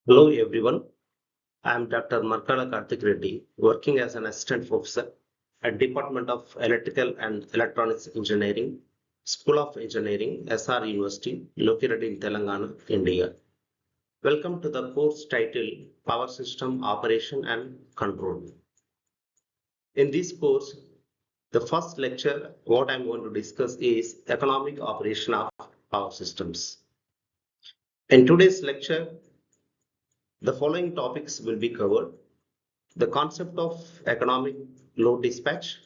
Hello everyone, I am Dr. Markala Karthik Reddy, working as an assistant professor at Department of Electrical and Electronics Engineering, School of Engineering, SR University, located in Telangana, India. Welcome to the course titled Power System Operation and Control. In this course, the first lecture, what I am going to discuss is economic operation of power systems. In today's lecture, the following topics will be covered. The concept of economic load dispatch,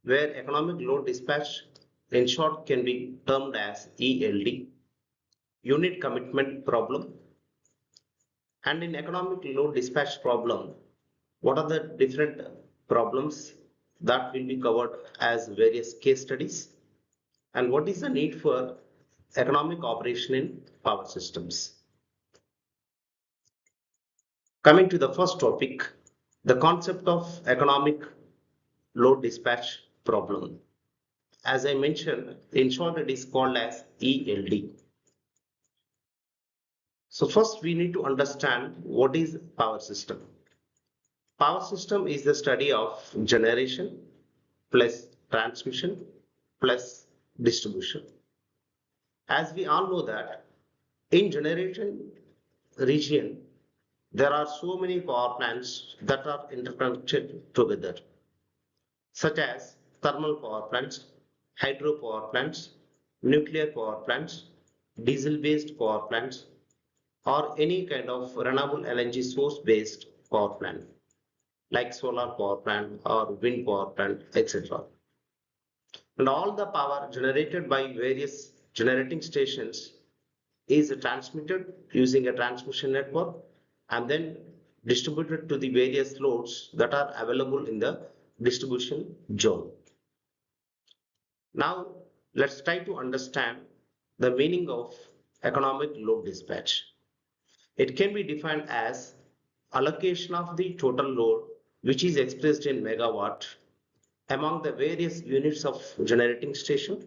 where economic load dispatch in short can be termed as ELD, unit commitment problem. And in economic load dispatch problem, what are the different problems that will be covered as various case studies, and what is the need for economic operation in power systems. Coming to the first topic, the concept of economic load dispatch problem. As I mentioned, in short, it is called as ELD. So first we need to understand what is power system. Power system is the study of generation plus transmission plus distribution. As we all know that in generation region, there are so many power plants that are interconnected together, such as thermal power plants, hydro power plants, nuclear power plants, diesel-based power plants, or any kind of renewable energy source-based power plant, like solar power plant or wind power plant, etc. And all the power generated by various generating stations is transmitted using a transmission network and then distributed to the various loads that are available in the distribution zone. Now, let's try to understand the meaning of economic load dispatch. It can be defined as allocation of the total load, which is expressed in megawatt, among the various units of generating station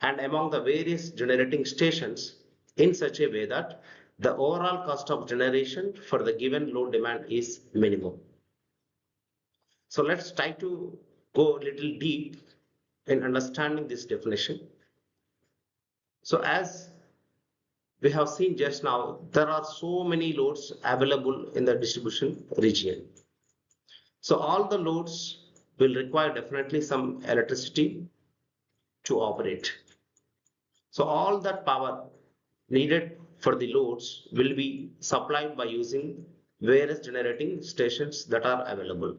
and among the various generating stations in such a way that the overall cost of generation for the given load demand is minimum. So let's try to go a little deep in understanding this definition. So as we have seen just now, there are so many loads available in the distribution region. So all the loads will require definitely some electricity to operate. So all that power needed for the loads will be supplied by using various generating stations that are available.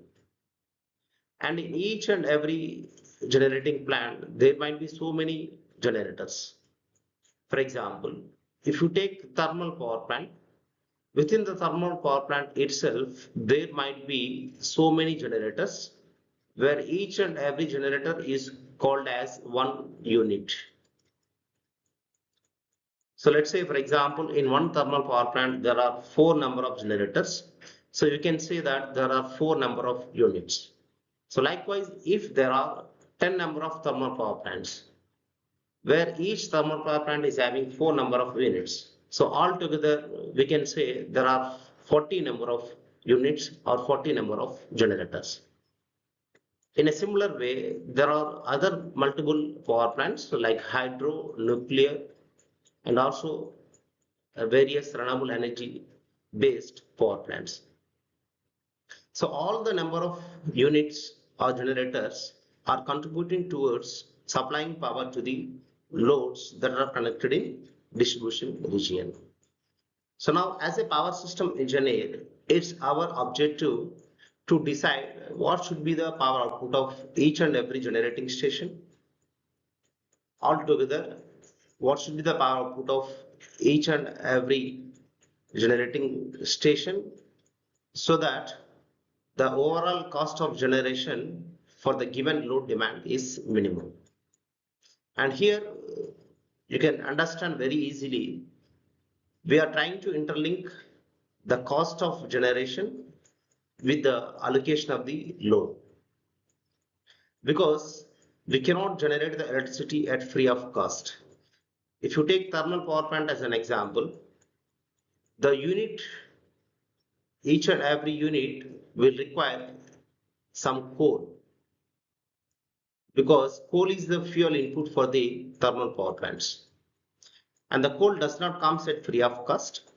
And in each and every generating plant, there might be so many generators. For example, if you take thermal power plant, within the thermal power plant itself, there might be so many generators where each and every generator is called as one unit. So let's say, for example, in one thermal power plant, there are 4 number of generators. So you can say that there are 4 number of units. So likewise, if there are 10 number of thermal power plants, where each thermal power plant is having 4 number of units. So altogether, we can say there are 40 number of units or 40 number of generators. In a similar way, there are other multiple power plants like hydro, nuclear, and also various renewable energy based power plants. So all the number of units or generators are contributing towards supplying power to the loads that are connected in distribution region. So now as a power system engineer, it's our objective to decide what should be the power output of each and every generating station. Altogether, what should be the power output of each and every generating station so that the overall cost of generation for the given load demand is minimum. And here you can understand very easily, we are trying to interlink the cost of generation with the allocation of the load, because we cannot generate the electricity at free of cost. If you take thermal power plant as an example, The unit, each and every unit will require some coal, because coal is the fuel input for the thermal power plants. And the coal does not come at free of cost.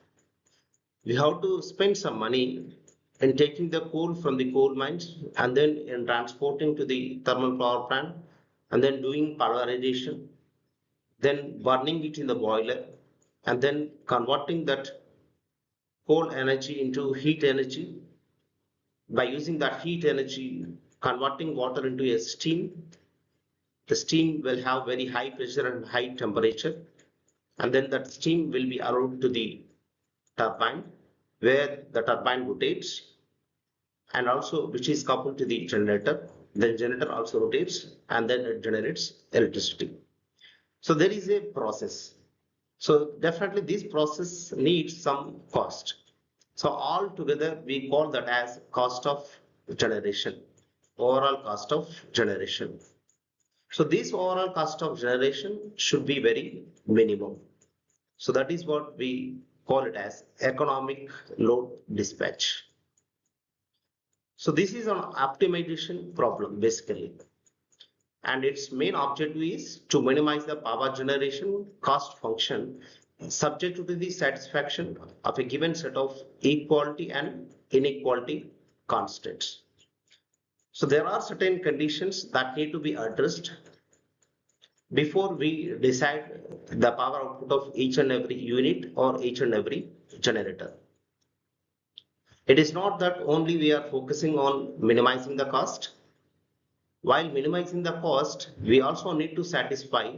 We have to spend some money in taking the coal from the coal mines and then in transporting to the thermal power plant and then doing pulverization, then burning it in the boiler and then converting that coal energy into heat energy. By using that heat energy, converting water into a steam, the steam will have very high pressure and high temperature, and then that steam will be allowed to the turbine, where the turbine rotates and also which is coupled to the generator. The generator also rotates and then it generates electricity. So there is a process. So definitely this process needs some cost. So all together we call that as cost of generation, overall cost of generation. So this overall cost of generation should be very minimum. So that is what we call it as economic load dispatch. So this is an optimization problem basically. And its main objective is to minimize the power generation cost function subject to the satisfaction of a given set of equality and inequality constants. So there are certain conditions that need to be addressed before we decide the power output of each and every unit or each and every generator. It is not that only we are focusing on minimizing the cost. While minimizing the cost, we also need to satisfy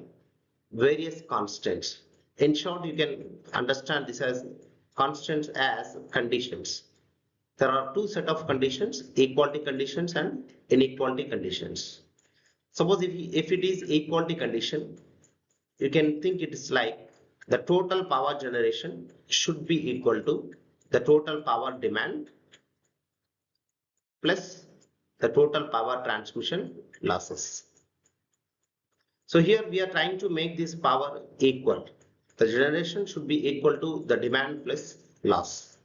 various constants. In short, you can understand this as constants as conditions. There are two set of conditions, equality conditions and inequality conditions. Suppose if it is equality condition, you can think it is like the total power generation should be equal to the total power demand plus the total power transmission losses. So here we are trying to make this power equal. The generation should be equal to the demand plus loss.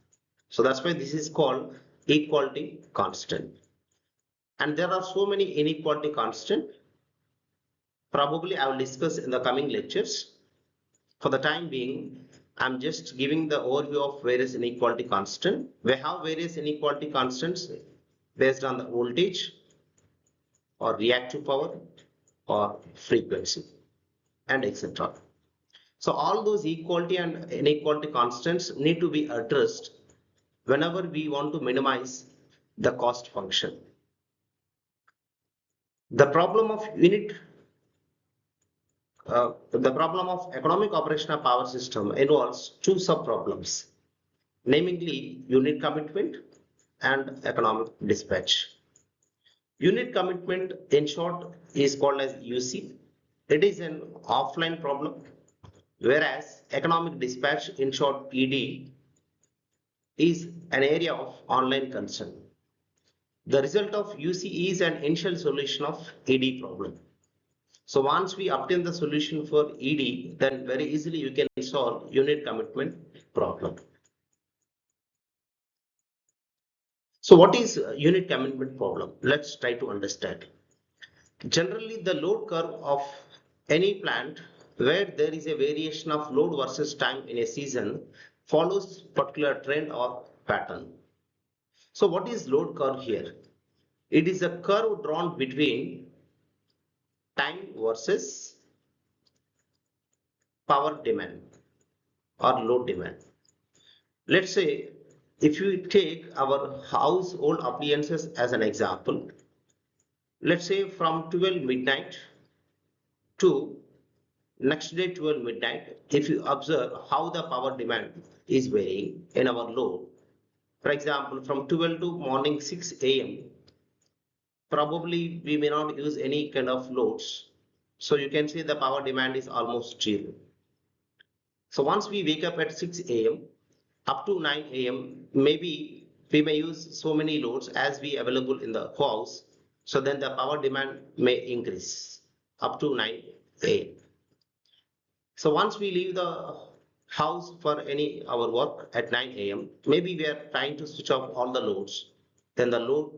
So that's why this is called equality constant. And there are so many inequality constant. Probably I will discuss in the coming lectures. For the time being, I'm just giving the overview of various inequality constant. We have various inequality constants based on the voltage or reactive power or frequency and etc. So all those equality and inequality constants need to be addressed whenever we want to minimize the cost function. The problem of economic operation of power system involves two sub-problems, namely unit commitment and economic dispatch. Unit commitment in short is called as UC. It is an offline problem, whereas economic dispatch in short ED is an area of online concern. The result of UC is an initial solution of ED problem. So once we obtain the solution for ED, then very easily you can solve unit commitment problem. So what is unit commitment problem? Let's try to understand. Generally, the load curve of any plant where there is a variation of load versus time in a season follows particular trend or pattern. So what is load curve here? It is a curve drawn between time versus power demand or load demand. Let's say if you take our household appliances as an example, let's say from 12 midnight to next day 12 midnight, if you observe how the power demand is varying in our load, for example, from 12 to morning 6 a.m., probably we may not use any kind of loads. So you can see the power demand is almost zero. So once we wake up at 6 a.m. up to 9 a.m., maybe we may use so many loads as we available in the house. So then the power demand may increase up to 9 a.m. So once we leave the house for any our work at 9 a.m. Maybe we are trying to switch off all the loads. Then the load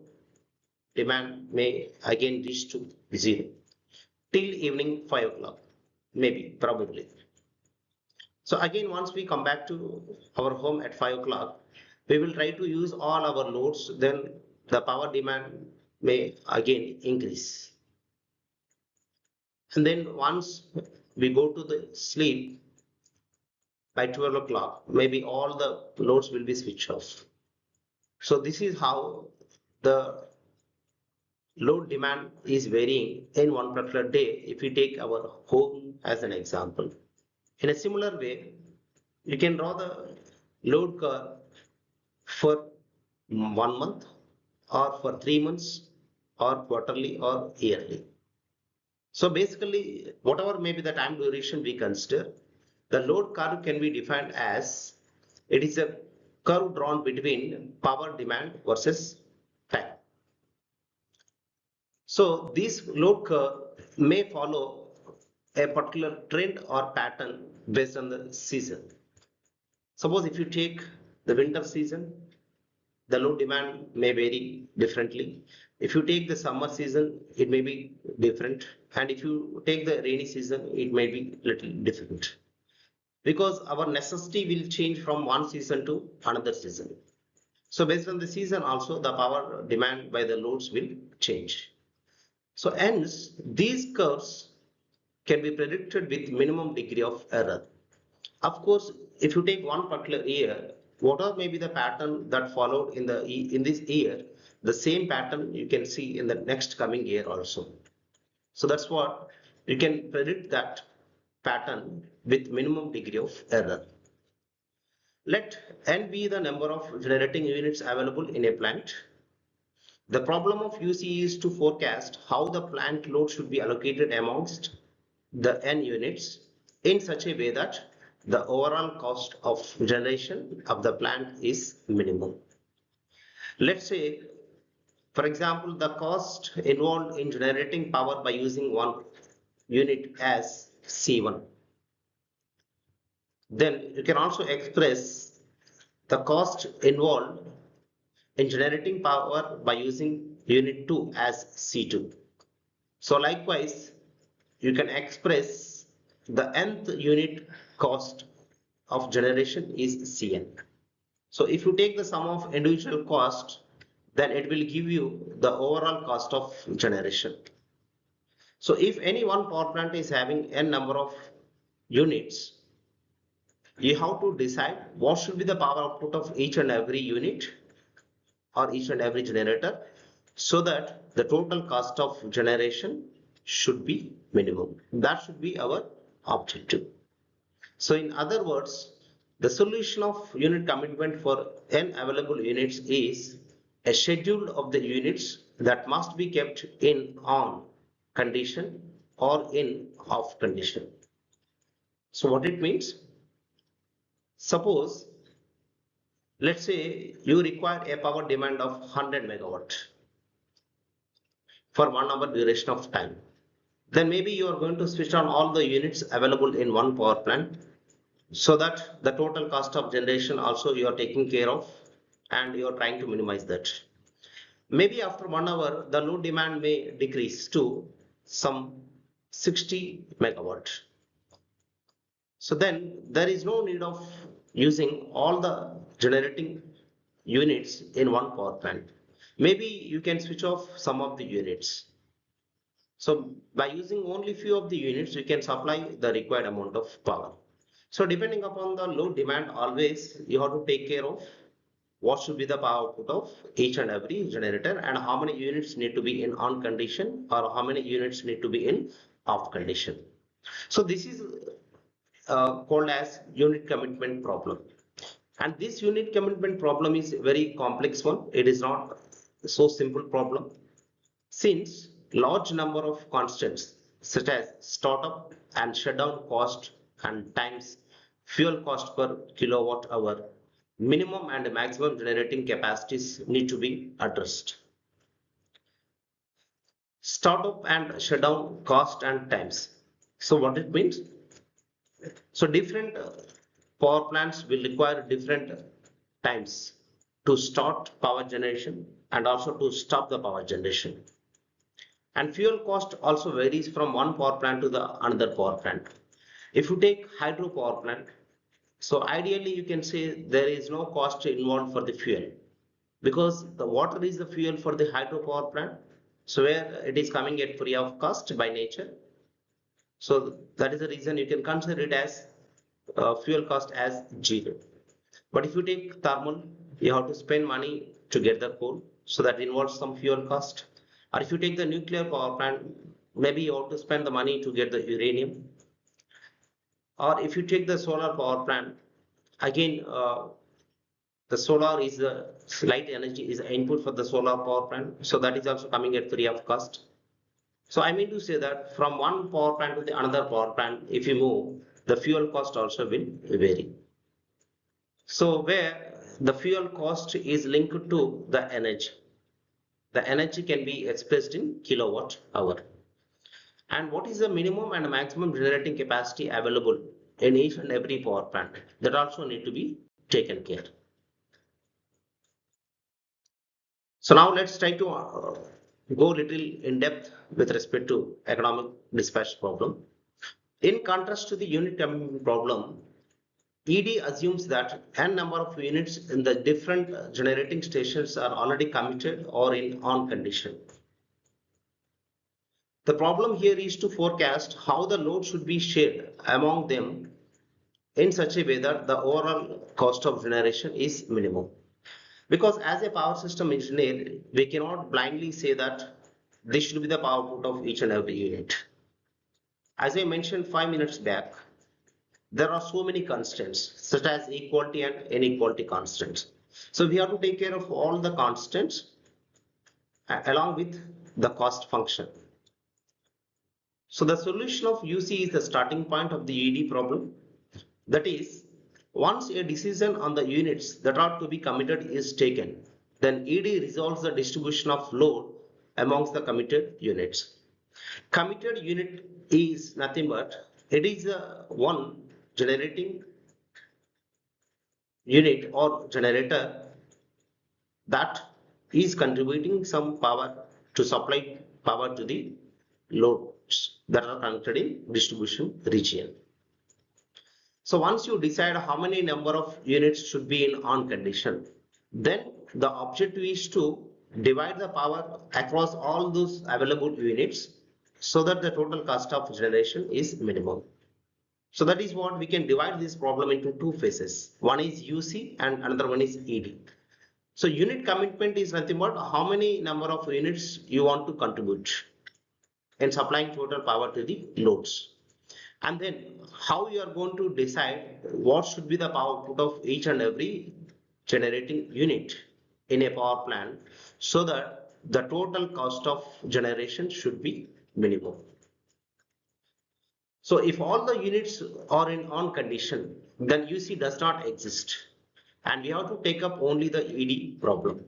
demand may again reach to zero till evening 5 o'clock, maybe, probably. So again, once we come back to our home at 5 o'clock, we will try to use all our loads, then the power demand may again increase. And then once we go to the sleep by 12 o'clock, maybe all the loads will be switched off. So this is how the load demand is varying in one particular day if we take our home as an example. In a similar way, you can draw the load curve for 1 month or for 3 months or quarterly or yearly. So basically, whatever may be the time duration we consider, the load curve can be defined as it is a curve drawn between power demand versus time. So this load curve may follow a particular trend or pattern based on the season. Suppose if you take the winter season, the load demand may vary differently. If you take the summer season, it may be different. And if you take the rainy season, it may be little different. Because our necessity will change from one season to another season. So based on the season also, the power demand by the loads will change. So hence, these curves can be predicted with minimum degree of error. Of course, if you take one particular year, whatever may be the pattern that followed in this year, the same pattern you can see in the next coming year also. So that's what you can predict that pattern with minimum degree of error. Let n be the number of generating units available in a plant. The problem of UC is to forecast how the plant load should be allocated amongst the n units in such a way that the overall cost of generation of the plant is minimum. Let's say, for example, the cost involved in generating power by using one unit as C1. Then you can also express the cost involved in generating power by using unit 2 as C2. So likewise, you can express the nth unit cost of generation is Cn. So if you take the sum of individual cost, then it will give you the overall cost of generation. So if any one power plant is having n number of units, you have to decide what should be the power output of each and every unit or each and every generator so that the total cost of generation should be minimum. That should be our objective. So in other words, the solution of unit commitment for n available units is a schedule of the units that must be kept in on condition or in off condition. So what it means? Suppose, let's say you require a power demand of 100 megawatt for 1 hour duration of time. Then maybe you are going to switch on all the units available in one power plant so that the total cost of generation also you are taking care of and you are trying to minimize that. Maybe after 1 hour, the load demand may decrease to some 60 megawatt. So then there is no need of using all the generating units in one power plant. Maybe you can switch off some of the units. So by using only few of the units, you can supply the required amount of power. So depending upon the load demand, always you have to take care of what should be the power output of each and every generator and how many units need to be in on condition or how many units need to be in off condition. So this is called as unit commitment problem. And this unit commitment problem is a very complex one. It is not so simple problem since large number of constants such as startup and shutdown cost and times fuel cost per kilowatt hour, minimum and maximum generating capacities need to be addressed. Startup and shutdown cost and times. So what it means? So different power plants will require different times to start power generation and also to stop the power generation. And fuel cost also varies from one power plant to the another power plant. If you take hydro power plant, so ideally you can say there is no cost involved for the fuel because the water is the fuel for the hydro power plant. So where it is coming at free of cost by nature. So that is the reason you can consider it as fuel cost as zero. But if you take thermal, you have to spend money to get the coal. So that involves some fuel cost. Or if you take the nuclear power plant, maybe you have to spend the money to get the uranium. Or if you take the solar power plant, again, the solar is the light energy is the input for the solar power plant. So that is also coming at free of cost. So I mean to say that from one power plant to the another power plant, if you move, the fuel cost also will vary. So where the fuel cost is linked to the energy. The energy can be expressed in kilowatt hour. And what is the minimum and maximum generating capacity available in each and every power plant? That also need to be taken care. So now let's try to go little in depth with respect to economic dispatch problem. In contrast to the unit commitment problem, ED assumes that n number of units in the different generating stations are already committed or in on condition. The problem here is to forecast how the load should be shared among them in such a way that the overall cost of generation is minimum. Because as a power system engineer, we cannot blindly say that this should be the power output of each and every unit. As I mentioned 5 minutes back, there are so many constants such as equality and inequality constants. So we have to take care of all the constants along with the cost function. So the solution of UC is the starting point of the ED problem. That is, once a decision on the units that are to be committed is taken, then ED resolves the distribution of load amongst the committed units. Committed unit is nothing but it is one generating unit or generator that is contributing some power to supply power to the loads that are connected in distribution region. So once you decide how many number of units should be in on condition, then the objective is to divide the power across all those available units so that the total cost of generation is minimum. So that is what we can divide this problem into two phases. One is UC and another one is ED. So unit commitment is nothing but how many number of units you want to contribute in supplying total power to the loads. And then how you are going to decide what should be the power output of each and every generating unit in a power plant so that the total cost of generation should be minimum. So if all the units are in on condition, then UC does not exist. And we have to take up only the ED problem.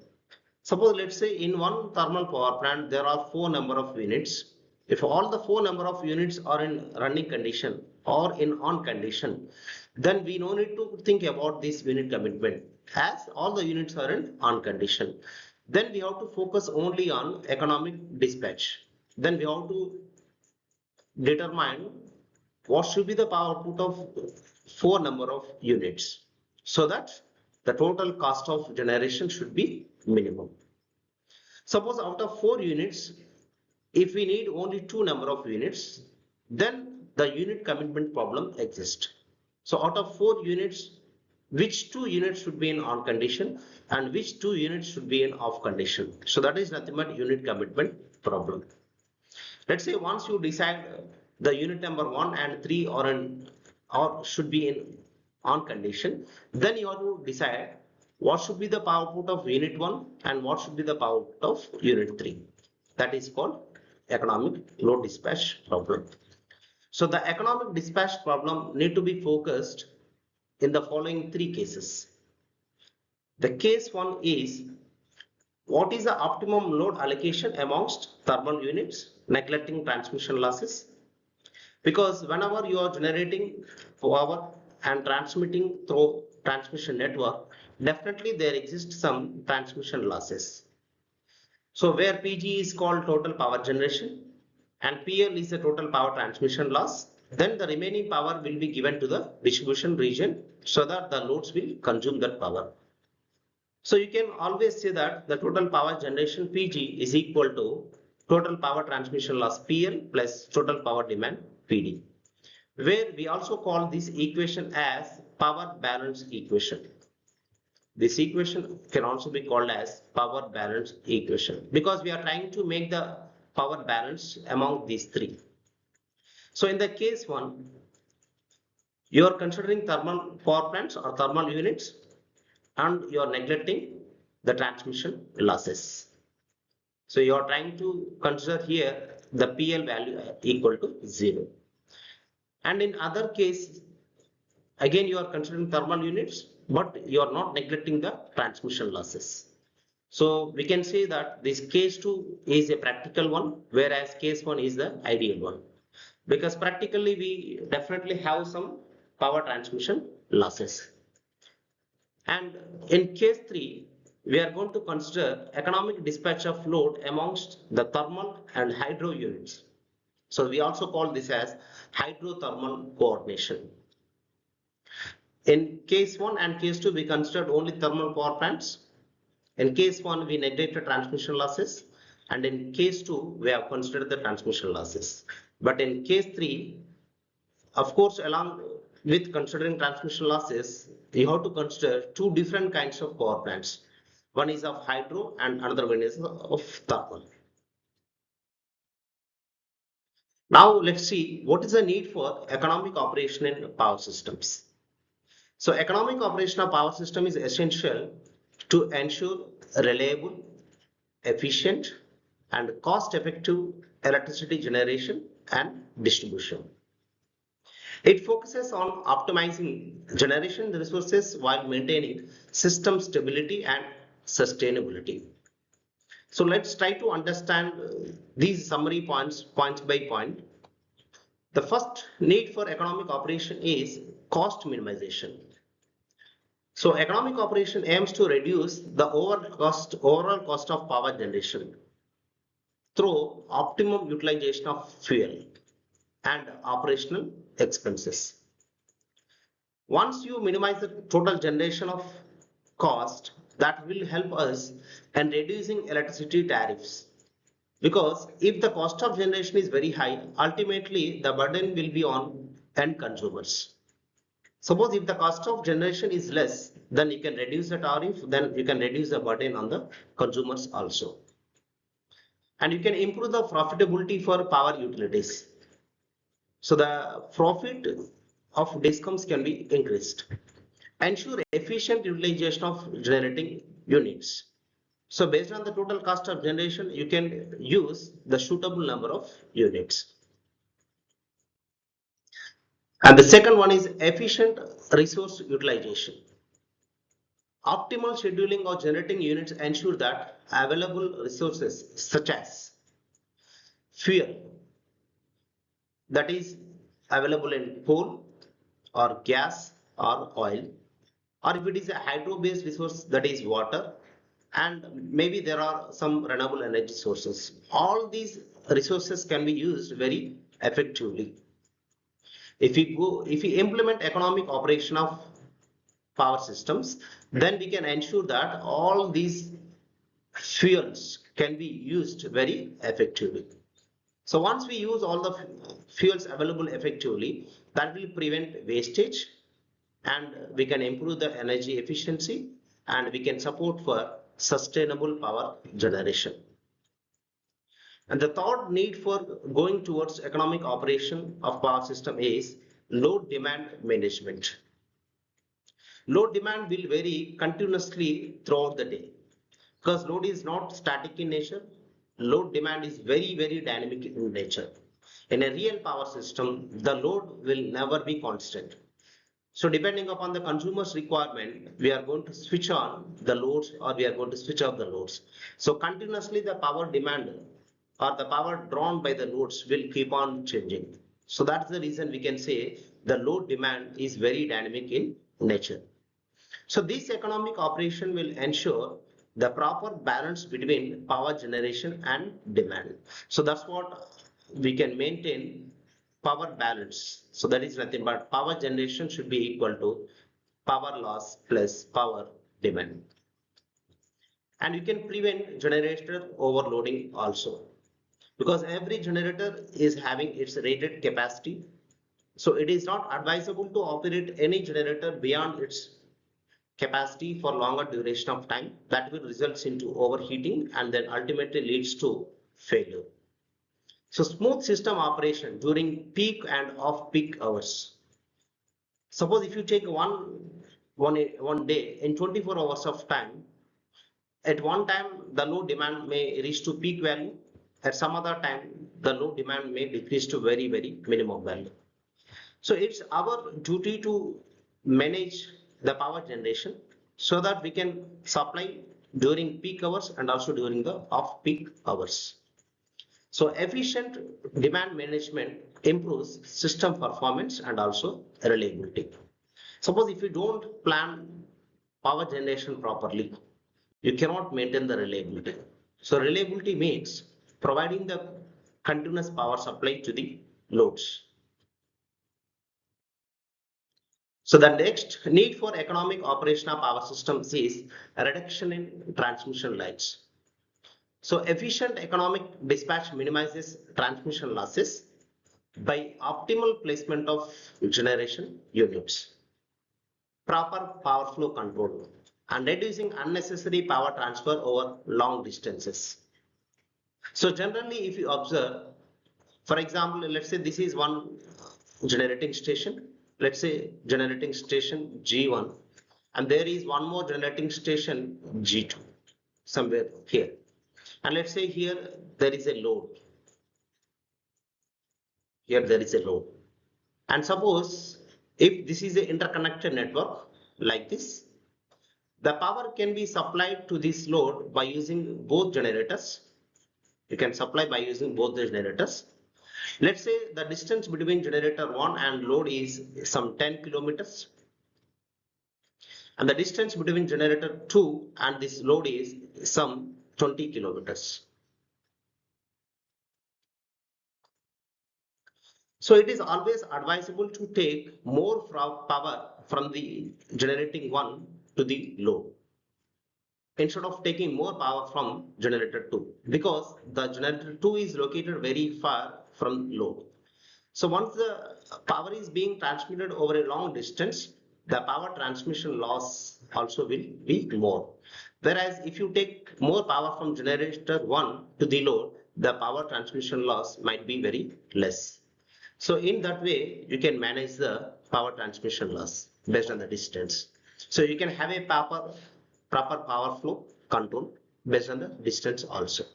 Suppose let's say in one thermal power plant, there are 4 number of units. If all the 4 number of units are in running condition or in on condition, then we no need to think about this unit commitment as all the units are in on condition. Then we have to focus only on economic dispatch. Then we have to determine what should be the power output of 4 number of units so that the total cost of generation should be minimum. Suppose out of 4 units, if we need only 2 number of units, then the unit commitment problem exists. So out of 4 units, which 2 units should be in on condition and which 2 units should be in off condition. So that is nothing but unit commitment problem. Let's say once you decide the unit number 1 and 3 or should be in on condition, then you have to decide what should be the power output of unit 1 and what should be the power output of unit 3. That is called economic load dispatch problem. So the economic dispatch problem need to be focused in the following 3 cases. The case 1 is what is the optimum load allocation amongst thermal units, neglecting transmission losses? Because whenever you are generating power and transmitting through transmission network, definitely there exists some transmission losses. So where PG is called total power generation and PL is the total power transmission loss, then the remaining power will be given to the distribution region so that the loads will consume that power. So you can always say that the total power generation PG is equal to total power transmission loss PL plus total power demand PD, where we also call this equation as power balance equation. This equation can also be called as power balance equation because we are trying to make the power balance among these three. So in the case 1, you are considering thermal power plants or thermal units and you are neglecting the transmission losses. So you are trying to consider here the PL value equal to 0. And in other case, again you are considering thermal units, but you are not neglecting the transmission losses. So we can say that this case 2 is a practical one, whereas case 1 is the ideal one. Because practically we definitely have some power transmission losses. And in case 3, we are going to consider economic dispatch of load amongst the thermal and hydro units. So we also call this as hydrothermal coordination. In case 1 and case 2, we considered only thermal power plants. In case 1, we neglected transmission losses. And in case 2, we have considered the transmission losses. But in case 3, of course, along with considering transmission losses, you have to consider two different kinds of power plants. One is of hydro and another one is of thermal. Now let's see what is the need for economic operation in power systems. So economic operation of power system is essential to ensure reliable, efficient and cost-effective electricity generation and distribution. It focuses on optimizing generation resources while maintaining system stability and sustainability. So let's try to understand these summary points, point by point. The first need for economic operation is cost minimization. So economic operation aims to reduce the overall cost of power generation through optimum utilization of fuel and operational expenses. Once you minimize the total generation of cost, that will help us in reducing electricity tariffs. Because if the cost of generation is very high, ultimately the burden will be on end consumers. Suppose if the cost of generation is less, then you can reduce the tariff, then you can reduce the burden on the consumers also. And you can improve the profitability for power utilities. So the profit of discoms can be increased. Ensure efficient utilization of generating units. So based on the total cost of generation, you can use the suitable number of units. And the second one is efficient resource utilization. Optimal scheduling of generating units ensure that available resources such as fuel that is available in coal or gas or oil, or if it is a hydro based resource that is water, and maybe there are some renewable energy sources. All these resources can be used very effectively. If we implement economic operation of power systems, then we can ensure that all these fuels can be used very effectively. So once we use all the fuels available effectively, that will prevent wastage and we can improve the energy efficiency and we can support for sustainable power generation. And the third need for going towards economic operation of power system is load demand management. Load demand will vary continuously throughout the day because load is not static in nature. Load demand is very dynamic in nature. In a real power system, the load will never be constant. So depending upon the consumer's requirement, we are going to switch on the loads or we are going to switch off the loads. So continuously the power demand or the power drawn by the loads will keep on changing. So that's the reason we can say the load demand is very dynamic in nature. So this economic operation will ensure the proper balance between power generation and demand. So that's what we can maintain power balance. So that is nothing but power generation should be equal to power loss plus power demand. And you can prevent generator overloading also, because every generator is having its rated capacity. So it is not advisable to operate any generator beyond its capacity for longer duration of time. That will result into overheating and then ultimately leads to failure. So smooth system operation during peak and off peak hours. Suppose if you take one day in 24 hours of time, at one time the load demand may reach to peak value, at some other time the load demand may decrease to very minimum value. So it's our duty to manage the power generation so that we can supply during peak hours and also during the off peak hours. So efficient demand management improves system performance and also reliability. Suppose if you don't plan power generation properly, you cannot maintain the reliability. So reliability means providing the continuous power supply to the loads. So the next need for economic operation of power systems is a reduction in transmission lines. So efficient economic dispatch minimizes transmission losses by optimal placement of generation units, proper power flow control, and reducing unnecessary power transfer over long distances. So generally, if you observe, for example, let's say this is one generating station, let's say generating station G1, and there is one more generating station G2 somewhere here. And let's say here there is a load. Here there is a load. And suppose if this is an interconnected network like this, the power can be supplied to this load by using both generators. You can supply by using both the generators. Let's say the distance between generator 1 and load is some 10 kilometers. And the distance between generator 2 and this load is some 20 kilometers. So it is always advisable to take more power from the generating 1 to the load instead of taking more power from generator 2, because the generator 2 is located very far from load. So once the power is being transmitted over a long distance, the power transmission loss also will be more. Whereas if you take more power from generator 1 to the load, the power transmission loss might be very less. So in that way, you can manage the power transmission loss based on the distance. So you can have a proper power flow control based on the distance also.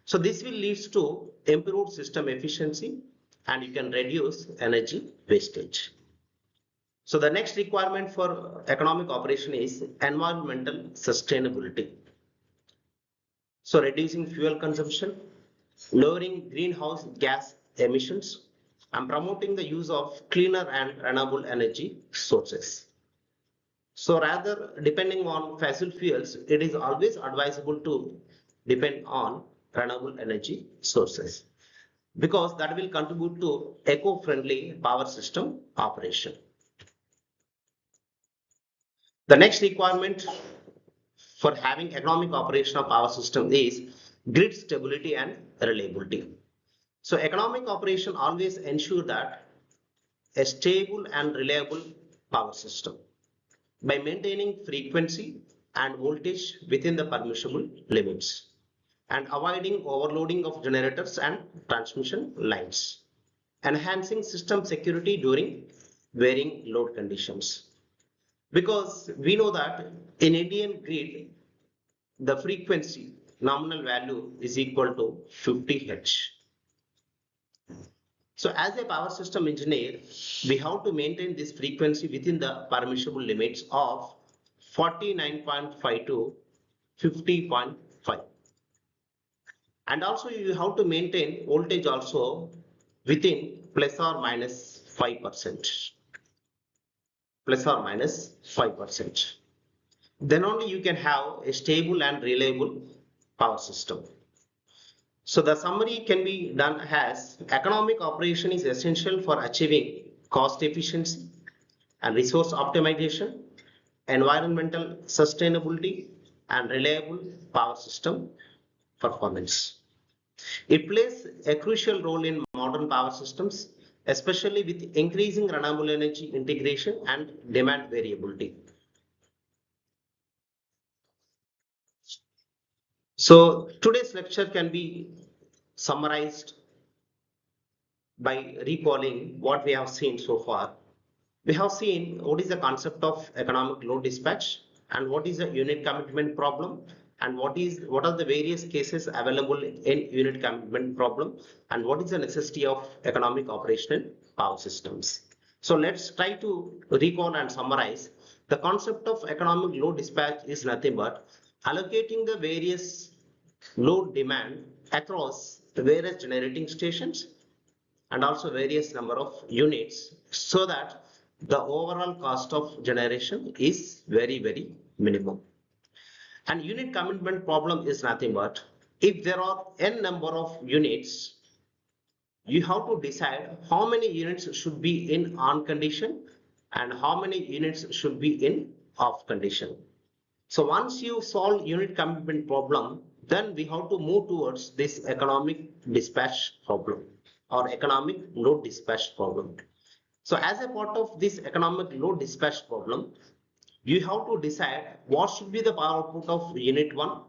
So this will lead to improved system efficiency and you can reduce energy wastage. So the next requirement for economic operation is environmental sustainability. So reducing fuel consumption, lowering greenhouse gas emissions, and promoting the use of cleaner and renewable energy sources. So rather depending on fossil fuels, it is always advisable to depend on renewable energy sources, because that will contribute to eco-friendly power system operation. The next requirement for having economic operation of power system is grid stability and reliability. So economic operation always ensure that a stable and reliable power system by maintaining frequency and voltage within the permissible limits and avoiding overloading of generators and transmission lines, enhancing system security during varying load conditions. Because we know that in Indian grid, the frequency nominal value is equal to 50 Hz. So as a power system engineer, we have to maintain this frequency within the permissible limits of 49.5 to 50.5. And also you have to maintain voltage also within plus or minus 5%, plus or minus 5%. Then only you can have a stable and reliable power system. So the summary can be done as economic operation is essential for achieving cost efficiency and resource optimization, environmental sustainability, and reliable power system performance. It plays a crucial role in modern power systems, especially with increasing renewable energy integration and demand variability. So today's lecture can be summarized by recalling what we have seen so far. We have seen what is the concept of economic load dispatch and what is the unit commitment problem and what are the various cases available in unit commitment problem and what is the necessity of economic operational power systems. So let's try to recall and summarize. The concept of economic load dispatch is nothing but allocating the various load demand across the various generating stations and also various number of units so that the overall cost of generation is very minimum. And unit commitment problem is nothing but if there are n number of units, you have to decide how many units should be in on condition and how many units should be in off condition. So once you solve unit commitment problem, then we have to move towards this economic dispatch problem or economic load dispatch problem. So as a part of this economic load dispatch problem, you have to decide what should be the power output of unit 1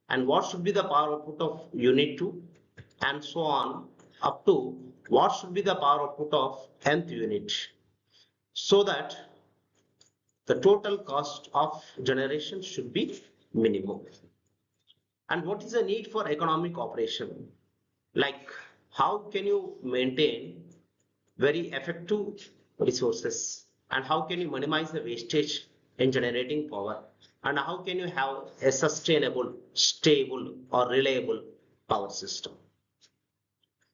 and what should be the power output of unit 2 and so on up to what should be the power output of nth unit so that the total cost of generation should be minimum. And what is the need for economic operation? Like how can you maintain very effective resources and how can you minimize the wastage in generating power and how can you have a sustainable, stable or reliable power system?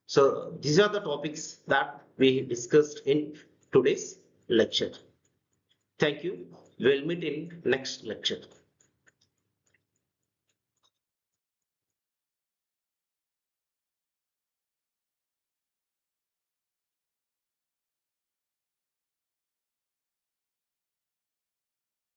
So these are the topics that we discussed in today's lecture. Thank you. We'll meet in next lecture.